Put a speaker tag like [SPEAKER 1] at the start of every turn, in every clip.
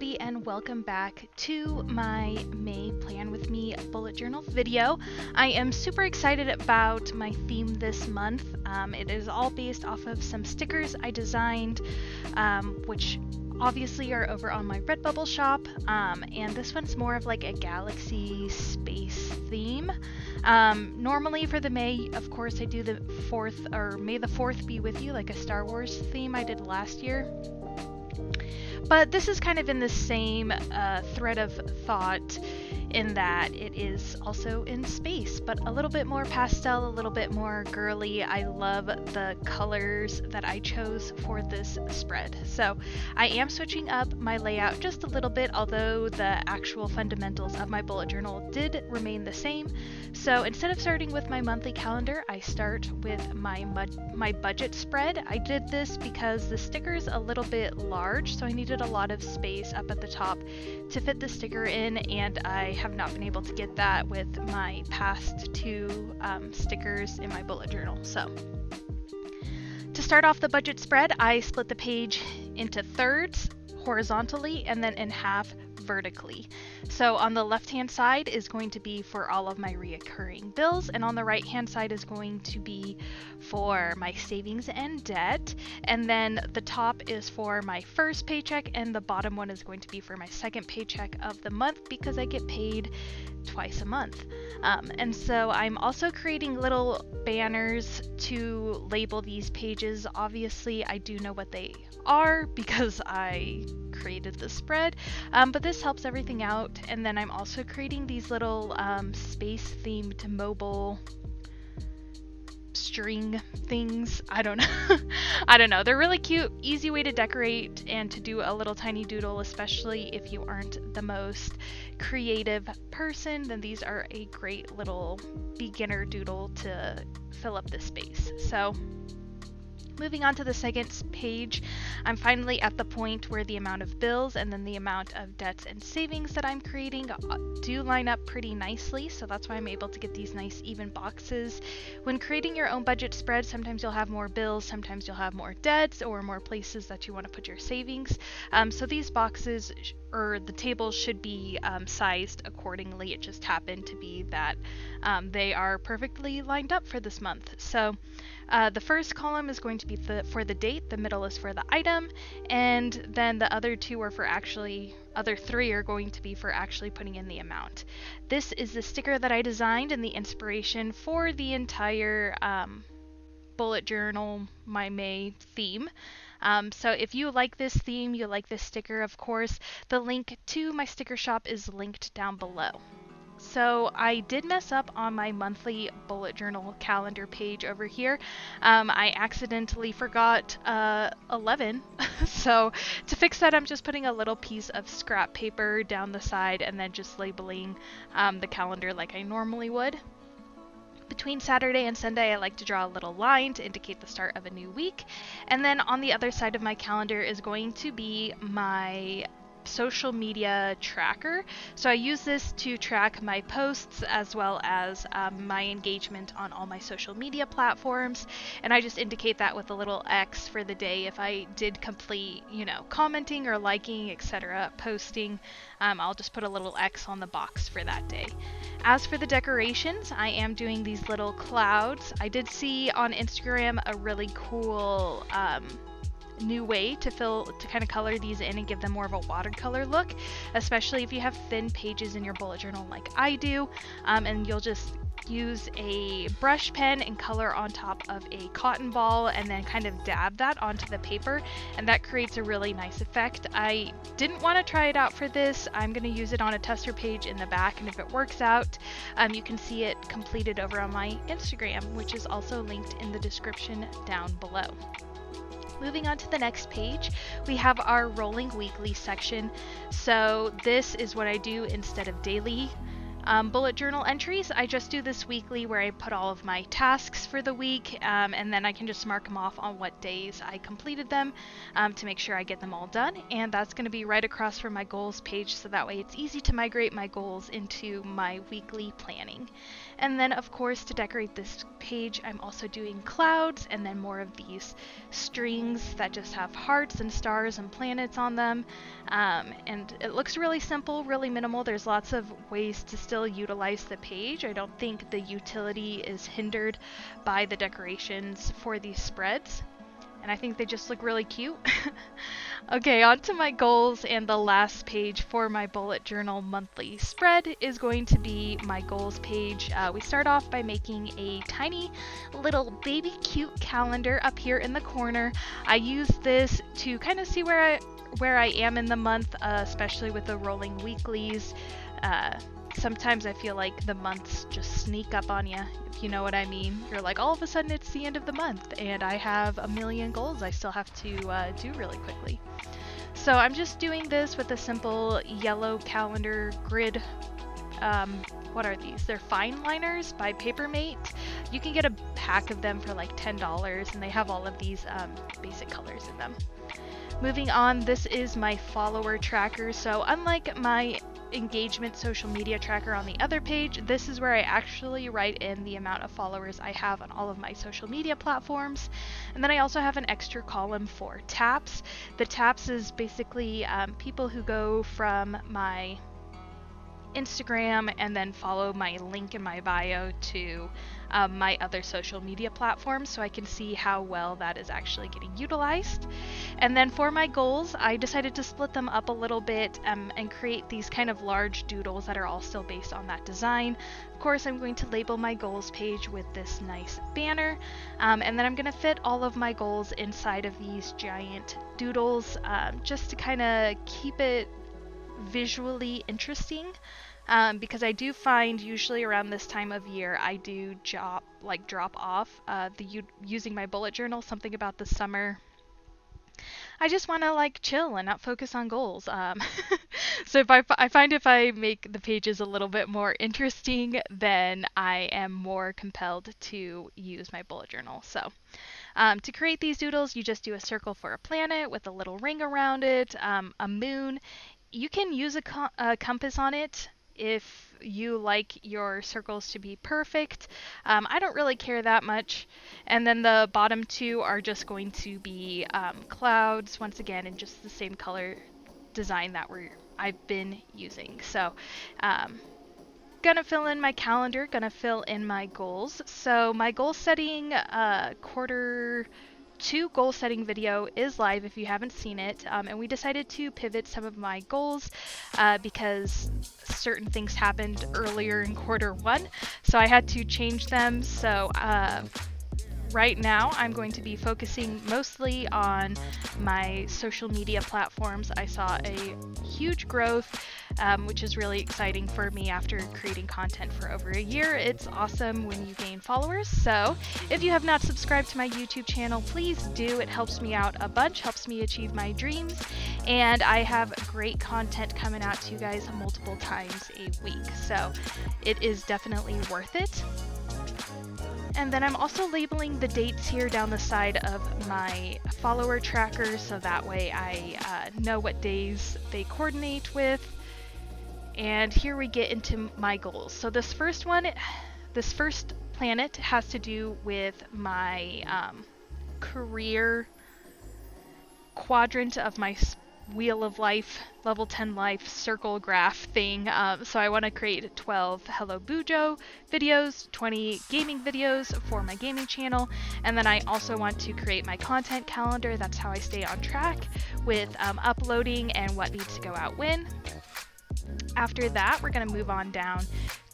[SPEAKER 1] everybody, and welcome back to my May Plan With Me bullet journal video. I am super excited about my theme this month. It is all based off of some stickers I designed, which obviously are over on my Redbubble shop, and this one's more of like a galaxy space theme. Normally for the May, of course, I do the 4th, or May the 4th be with you, like a Star Wars theme I did last year. But this is kind of in the same thread of thought in that it is also in space, but a little bit more pastel, a little bit more girly. I love the colors that I chose for this spread. So I am switching up my layout just a little bit, although the actual fundamentals of my bullet journal did remain the same. So instead of starting with my monthly calendar, I start with my budget spread. I did this because the sticker is a little bit large, so I needed a lot of space up at the top to fit the sticker in, and I have not been able to get that with my past two stickers in my bullet journal. So to start off the budget spread, I split the page into thirds horizontally and then in half vertically. So on the left hand side is going to be for all of my reoccurring bills, and on the right hand side is going to be for my savings and debt, and then the top is for my first paycheck and the bottom one is going to be for my second paycheck of the month, because I get paid twice a month. And so I'm also creating little banners to label these pages. Obviously I do know what they are because I created the spread, but this helps everything out. And then I'm also creating these little space themed mobile string things. I don't know. I don't know. They're really cute, easy way to decorate and to do a little tiny doodle, especially if you aren't the most creative person. Then these are a great little beginner doodle to fill up the space. So moving on to the second page, I'm finally at the point where the amount of bills and then the amount of debts and savings that I'm creating do line up pretty nicely, so that's why I'm able to get these nice even boxes. When creating your own budget spread, sometimes you'll have more bills, sometimes you'll have more debts, or more places that you want to put your savings. So these boxes or the tables should be sized accordingly. It just happened to be that they are perfectly lined up for this month. So the first column is going to be for the date, the middle is for the item, and then the other three are going to be for actually putting in the amount. This is the sticker that I designed and the inspiration for the entire bullet journal, my May theme. So if you like this theme, you like this sticker, of course, the link to my sticker shop is linked down below. So I did mess up on my monthly bullet journal calendar page over here. I accidentally forgot 11. So to fix that, I'm just putting a little piece of scrap paper down the side and then just labeling the calendar like I normally would. Between Saturday and Sunday, I like to draw a little line to indicate the start of a new week. And then on the other side of my calendar is going to be my social media tracker. So I use this to track my posts as well as my engagement on all my social media platforms, and I just indicate that with a little X for the day if I did complete, commenting or liking, etc., posting. I'll just put a little X on the box for that day. As for the decorations, I am doing these little clouds. I did see on Instagram a really cool new way to kind of color these in and give them more of a watercolor look, especially if you have thin pages in your bullet journal like I do, and you'll just use a brush pen and color on top of a cotton ball and then kind of dab that onto the paper, and that creates a really nice effect. I didn't want to try it out for this. I'm going to use it on a tester page in the back, and if it works out, you can see it completed over on my Instagram, which is also linked in the description down below. Moving on to the next page, we have our rolling weekly section. So this is what I do instead of daily bullet journal entries. I just do this weekly where I put all of my tasks for the week, and then I can just mark them off on what days I completed them to make sure I get them all done. And that's going to be right across from my goals page, so that way it's easy to migrate my goals into my weekly planning. And then of course to decorate this page, I'm also doing clouds and then more of these strings that just have hearts and stars and planets on them. And it looks really simple, really minimal. There's lots of ways to still utilize the page. I don't think the utility is hindered by the decorations for these spreads. And I think they just look really cute. Okay, on to my goals, and the last page for my bullet journal monthly spread is going to be my goals page. We start off by making a tiny little baby cute calendar up here in the corner. I use this to kind of see where I am in the month, especially with the rolling weeklies. Sometimes I feel like the months just sneak up on you, if you know what I mean. You're like, all of a sudden it's the end of the month and I have a million goals I still have to do really quickly. So I'm just doing this with a simple yellow calendar grid. What are these? They're fine liners by Papermate. You can get a pack of them for like $10, and they have all of these basic colors in them. Moving on, this is my follower tracker. So unlike my engagement social media tracker on the other page, this is where I actually write in the amount of followers I have on all of my social media platforms. And then I also have an extra column for taps. The taps is basically people who go from my Instagram and then follow my link in my bio to my other social media platforms, so I can see how well that is actually getting utilized. And then for my goals, I decided to split them up a little bit and create these kind of large doodles that are all still based on that design. Of course, I'm going to label my goals page with this nice banner, and then I'm going to fit all of my goals inside of these giant doodles, just to kind of keep it visually interesting. Because I do find usually around this time of year I do drop off using my bullet journal. Something about the summer, I just want to like chill and not focus on goals. So if I find if I make the pages a little bit more interesting, then I am more compelled to use my bullet journal. So to create these doodles, you just do a circle for a planet with a little ring around it, a moon. You can use a compass on it if you like your circles to be perfect. I don't really care that much. And then the bottom two are just going to be clouds, once again, in just the same color design that I've been using. So gonna fill in my calendar, gonna fill in my goals. So my goal setting quarter 2 goal setting video is live if you haven't seen it, and we decided to pivot some of my goals because certain things happened earlier in quarter 1, so I had to change them. So right now I'm going to be focusing mostly on my social media platforms. I saw a huge growth, which is really exciting for me after creating content for over a year. It's awesome when you gain followers. So if you have not subscribed to my YouTube channel, please do. It helps me out a bunch, helps me achieve my dreams, and I have great content coming out to you guys multiple times a week. So it is definitely worth it. And then I'm also labeling the dates here down the side of my follower tracker, so that way I know what days they coordinate with. And here we get into my goals. So this first planet has to do with my career quadrant of my Wheel of Life, level 10 life circle graph thing. So I want to create 12 Hello Bujo videos, 20 gaming videos for my gaming channel, and then I also want to create my content calendar. That's how I stay on track with uploading and what needs to go out when. After that, we're going to move on down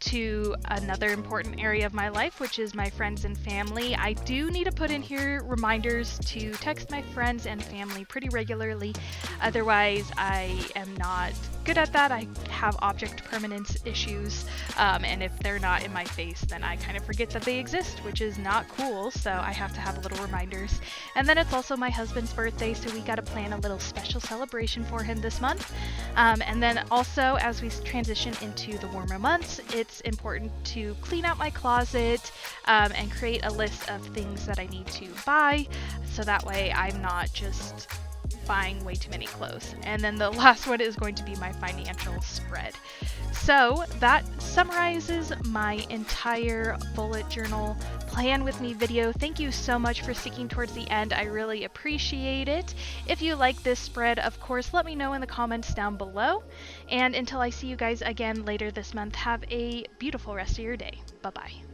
[SPEAKER 1] to another important area of my life, which is my friends and family. I do need to put in here reminders to text my friends and family pretty regularly. Otherwise, I am not good at that. I have object permanence issues, and if they're not in my face, then I kind of forget that they exist, which is not cool, so I have to have little reminders. And then it's also my husband's birthday, so we got to plan a little special celebration for him this month. And then also, as we transition into the warmer months, it's important to clean out my closet and create a list of things that I need to buy, so that way I'm not just buying way too many clothes. And then the last one is going to be my financial spread. So that summarizes my entire bullet journal plan with me video. Thank you so much for sticking towards the end. I really appreciate it. If you like this spread, of course, let me know in the comments down below. And until I see you guys again later this month, have a beautiful rest of your day. Bye-bye.